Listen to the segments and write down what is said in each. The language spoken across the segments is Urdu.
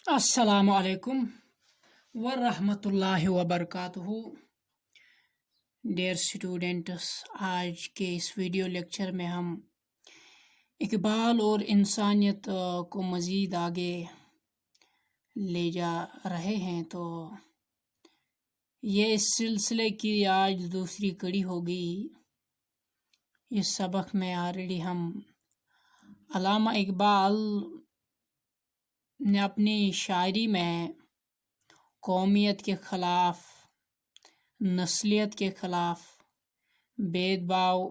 السلام علیکم ورحمۃ اللہ وبرکاتہ۔ ڈیئر اسٹوڈنٹس، آج کے اس ویڈیو لیکچر میں ہم اقبال اور انسانیت کو مزید آگے لے جا رہے ہیں، تو یہ اس سلسلے کی آج دوسری کڑی ہوگی۔ اس سبق میں آلریڈی ہم علامہ اقبال نے اپنی شاعری میں قومیت کے خلاف، نسلیت کے خلاف، بید باؤ،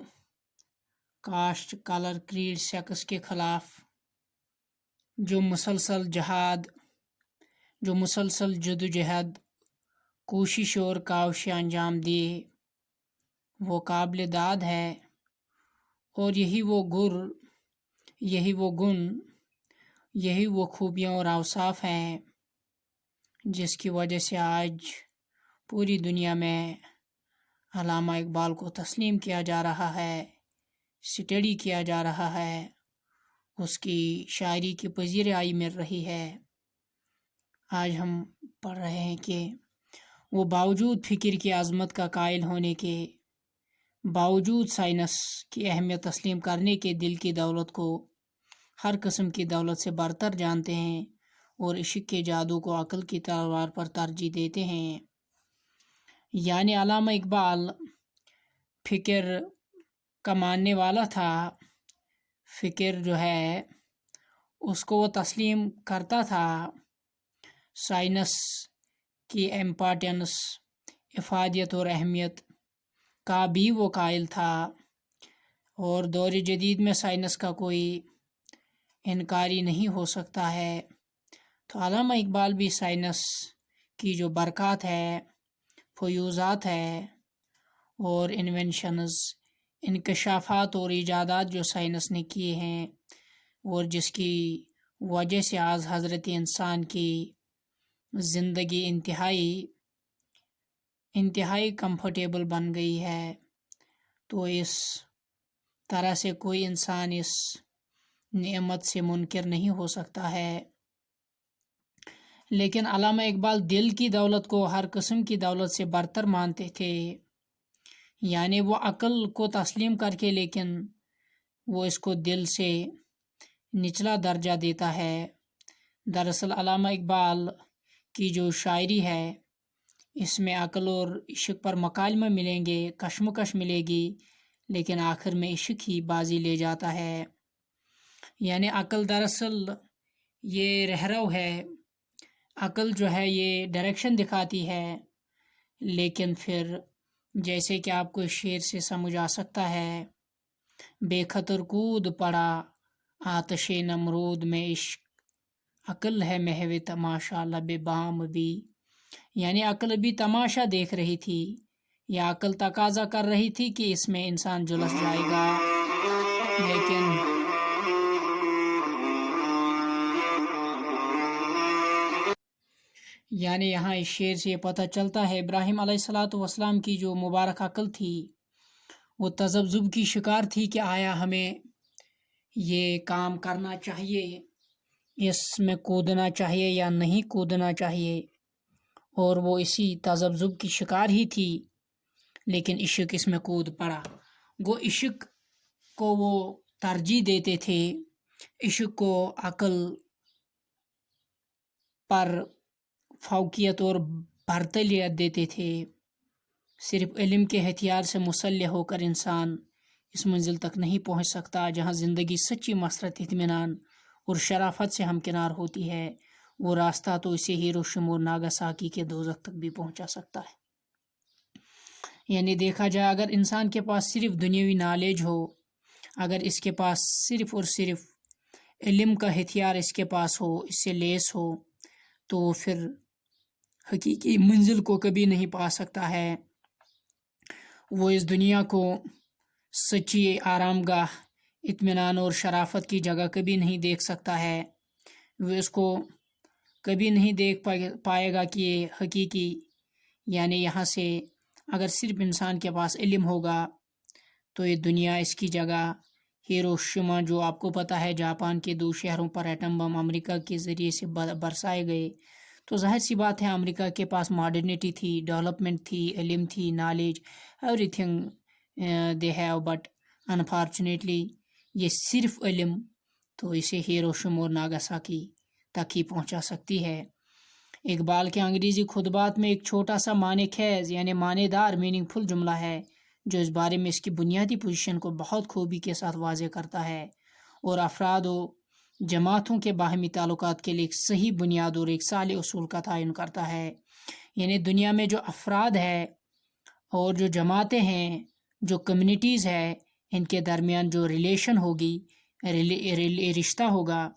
کاسٹ، کلر، کریڈ، سیکس کے خلاف جو مسلسل جدوجہد، کوشش اور کاوشیں انجام دیے، وہ قابل داد ہے۔ اور یہی وہ گن، یہی وہ خوبیاں اور اوصاف ہیں جس کی وجہ سے آج پوری دنیا میں علامہ اقبال کو تسلیم کیا جا رہا ہے، اسٹڈی کیا جا رہا ہے، اس کی شاعری کی پذیرائی مل رہی ہے۔ آج ہم پڑھ رہے ہیں کہ وہ باوجود فکر کی عظمت کا قائل ہونے کے، باوجود سائنس کی اہمیت تسلیم کرنے کے، دل کی دولت کو ہر قسم کی دولت سے برتر جانتے ہیں اور عشق کے جادو کو عقل کی تلوار پر ترجیح دیتے ہیں۔ یعنی علامہ اقبال فکر کا ماننے والا تھا، فکر جو ہے اس کو وہ تسلیم کرتا تھا، سائنس کی امپارٹنس، افادیت اور اہمیت کا بھی وہ قائل تھا، اور دور جدید میں سائنس کا کوئی انکاری نہیں ہو سکتا ہے۔ تو علامہ اقبال بھی سائنس کی جو برکات ہے، فیوزات ہے اور انوینشنز، انکشافات اور ایجادات جو سائنس نے کیے ہیں، اور جس کی وجہ سے آج حضرت انسان کی زندگی انتہائی کمفرٹیبل بن گئی ہے، تو اس طرح سے کوئی انسان اس نعمت سے منکر نہیں ہو سکتا ہے۔ لیکن علامہ اقبال دل کی دولت کو ہر قسم کی دولت سے برتر مانتے تھے، یعنی وہ عقل کو تسلیم کر کے، لیکن وہ اس کو دل سے نچلا درجہ دیتا ہے۔ دراصل علامہ اقبال کی جو شاعری ہے، اس میں عقل اور عشق پر مکالمہ ملیں گے، کشمکش ملے گی، لیکن آخر میں عشق ہی بازی لے جاتا ہے۔ یعنی عقل دراصل یہ رہرو ہے، عقل جو ہے یہ ڈائریکشن دکھاتی ہے، لیکن پھر جیسے کہ آپ کو اس شعر سے سمجھ آ سکتا ہے، بے خطر کود پڑا آتش نمرود میں عشق، عقل ہے محو تماشا لب بام بھی۔ یعنی عقل بھی تماشا دیکھ رہی تھی، یا عقل تقاضا کر رہی تھی کہ اس میں انسان جلس جائے گا، لیکن یعنی یہاں اس شعر سے یہ پتہ چلتا ہے ابراہیم علیہ السلام کی جو مبارک عقل تھی، وہ تذبذب کی شکار تھی کہ آیا ہمیں یہ کام کرنا چاہیے، اس میں کودنا چاہیے یا نہیں کودنا چاہیے، اور وہ اسی تذبذب کی شکار ہی تھی، لیکن عشق اس میں کود پڑا۔ وہ عشق کو وہ ترجیح دیتے تھے، عشق کو عقل پر فوقیت اور برتریت دیتے تھے۔ صرف علم کے ہتھیار سے مسلح ہو کر انسان اس منزل تک نہیں پہنچ سکتا جہاں زندگی سچی مسرت، اطمینان اور شرافت سے ہمکنار ہوتی ہے۔ وہ راستہ تو اسے ہیروشیما اور ناگاساکی کے دوزخ تک بھی پہنچا سکتا ہے۔ یعنی دیکھا جائے، اگر انسان کے پاس صرف دنیاوی نالج ہو، اگر اس کے پاس صرف اور صرف علم کا ہتھیار اس کے پاس ہو، اس سے لیس ہو، تو وہ پھر حقیقی منزل کو کبھی نہیں پا سکتا ہے۔ وہ اس دنیا کو سچی آرام گاہ، اطمینان اور شرافت کی جگہ کبھی نہیں دیکھ سکتا ہے۔ وہ اس کو کبھی نہیں دیکھ پائے گا کہ یہ حقیقی، یعنی یہاں سے اگر صرف انسان کے پاس علم ہوگا تو یہ دنیا اس کی جگہ ہیروشیما جو آپ کو پتہ ہے جاپان کے 2 شہروں پر ایٹم بم امریکہ کے ذریعے سے برسائے گئے، تو ظاہر سی بات ہے امریکہ کے پاس ماڈرنٹی تھی، ڈیولپمنٹ تھی، علم تھی، knowledge, every thing they have, but unfortunately یہ صرف علم تو اسے ہیروشیما اور ناگاساکی تک ہی پہنچا سکتی ہے۔ اقبال کے انگریزی خطبات میں ایک چھوٹا سا معنی خیز یعنی معنی دار میننگ فل جملہ ہے جو اس بارے میں اس کی بنیادی پوزیشن کو بہت خوبی کے ساتھ واضح کرتا ہے اور افراد و جماعتوں کے باہمی تعلقات کے لیے ایک صحیح بنیاد اور ایک صالح اصول کا تعین کرتا ہے۔ یعنی دنیا میں جو افراد ہے اور جو جماعتیں ہیں، جو کمیونٹیز ہے، ان کے درمیان جو ریلیشن ہوگی، رشتہ ہوگا،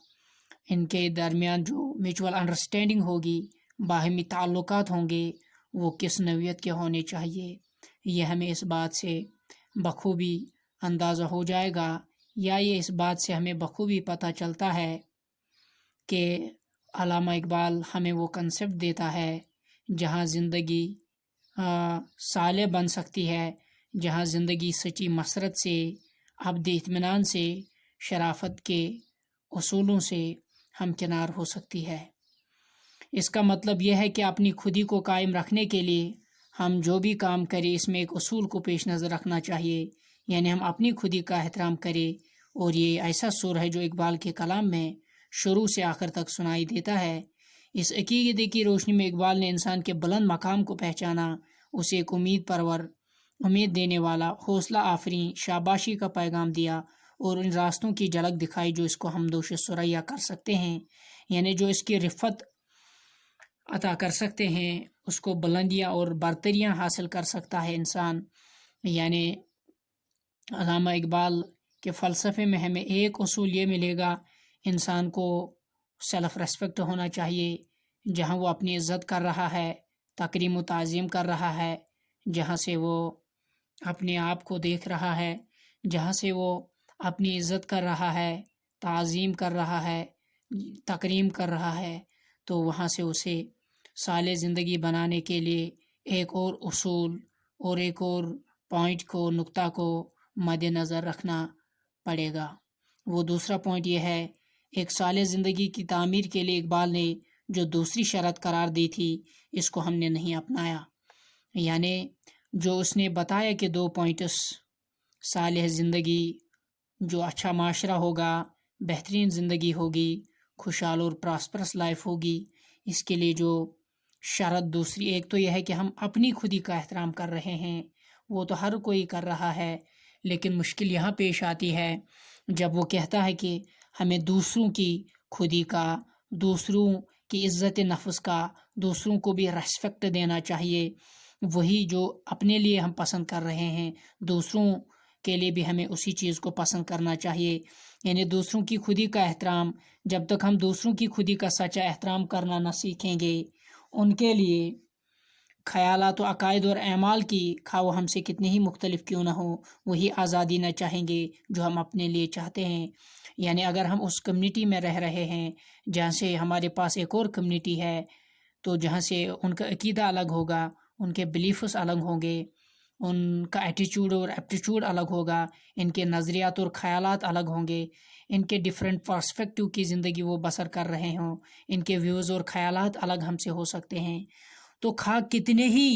ان کے درمیان جو میوچول انڈرسٹینڈنگ ہوگی، باہمی تعلقات ہوں گے، وہ کس نوعیت کے ہونے چاہیے، یہ ہمیں اس بات سے بخوبی اندازہ ہو جائے گا، یا یہ اس بات سے ہمیں بخوبی پتہ چلتا ہے کہ علامہ اقبال ہمیں وہ کنسیپٹ دیتا ہے جہاں زندگی صالح بن سکتی ہے، جہاں زندگی سچی مسرت سے، ابدی اطمینان سے، شرافت کے اصولوں سے ہمکنار ہو سکتی ہے۔ اس کا مطلب یہ ہے کہ اپنی خودی کو قائم رکھنے کے لیے ہم جو بھی کام کریں اس میں ایک اصول کو پیش نظر رکھنا چاہیے، یعنی ہم اپنی خودی کا احترام کریں، اور یہ ایسا سر ہے جو اقبال کے کلام میں شروع سے آخر تک سنائی دیتا ہے۔ اس عقیدے کی روشنی میں اقبال نے انسان کے بلند مقام کو پہچانا، اسے ایک امید دینے والا، حوصلہ آفرین، شاباشی کا پیغام دیا اور ان راستوں کی جھلک دکھائی جو اس کو ہمدوش ثریا کر سکتے ہیں، یعنی جو اس کی رفت عطا کر سکتے ہیں، اس کو بلندیاں اور برتریاں حاصل کر سکتا ہے انسان۔ یعنی علامہ اقبال کے فلسفے میں ہمیں ایک اصول یہ ملے گا، انسان کو سیلف ریسپیکٹ ہونا چاہیے، جہاں وہ اپنی عزت کر رہا ہے، تکریم و تعظیم کر رہا ہے، جہاں سے وہ اپنے آپ کو دیکھ رہا ہے، جہاں سے وہ اپنی عزت کر رہا ہے، تعظیم کر رہا ہے، تکریم کر رہا ہے، تو وہاں سے اسے صالح زندگی بنانے کے لیے ایک اور اصول اور ایک اور پوائنٹ کو، نقطہ کو مد نظر رکھنا پڑے گا۔ وہ دوسرا پوائنٹ یہ ہے، ایک صالح زندگی کی تعمیر کے لیے اقبال نے جو دوسری شرط قرار دی تھی، اس کو ہم نے نہیں اپنایا۔ یعنی جو اس نے بتایا کہ 2 پوائنٹس، صالح زندگی، جو اچھا معاشرہ ہوگا، بہترین زندگی ہوگی، خوشحال اور پراسپرس لائف ہوگی، اس کے لیے جو شرط دوسری، ایک تو یہ ہے کہ ہم اپنی خودی کا احترام کر رہے ہیں، وہ تو ہر کوئی کر رہا ہے، لیکن مشکل یہاں پیش آتی ہے جب وہ کہتا ہے کہ ہمیں دوسروں کی خودی کا، دوسروں کی عزت نفس کا، دوسروں کو بھی ریسپیکٹ دینا چاہیے، وہی جو اپنے لیے ہم پسند کر رہے ہیں دوسروں کے لیے بھی ہمیں اسی چیز کو پسند کرنا چاہیے۔ یعنی دوسروں کی خودی کا احترام، جب تک ہم دوسروں کی خودی کا سچا احترام کرنا نہ سیکھیں گے، ان کے لیے خیالات و عقائد اور اعمال کی، خواہ وہ ہم سے کتنے ہی مختلف کیوں نہ ہو، وہی آزادی نہ چاہیں گے جو ہم اپنے لیے چاہتے ہیں۔ یعنی اگر ہم اس کمیونٹی میں رہ رہے ہیں جہاں سے ہمارے پاس ایک اور کمیونٹی ہے، تو جہاں سے ان کا عقیدہ الگ ہوگا، ان کے بلیفس الگ ہوں گے، ان کا ایٹیچیوڈ اور ایپٹیچیوڈ الگ ہوگا، ان کے نظریات اور خیالات الگ ہوں گے، ان کے ڈیفرنٹ پرسپیکٹیو کی زندگی وہ بسر کر رہے ہوں، ان کے ویوز اور خیالات الگ ہم سے ہو سکتے ہیں، تو خواہ کتنے ہی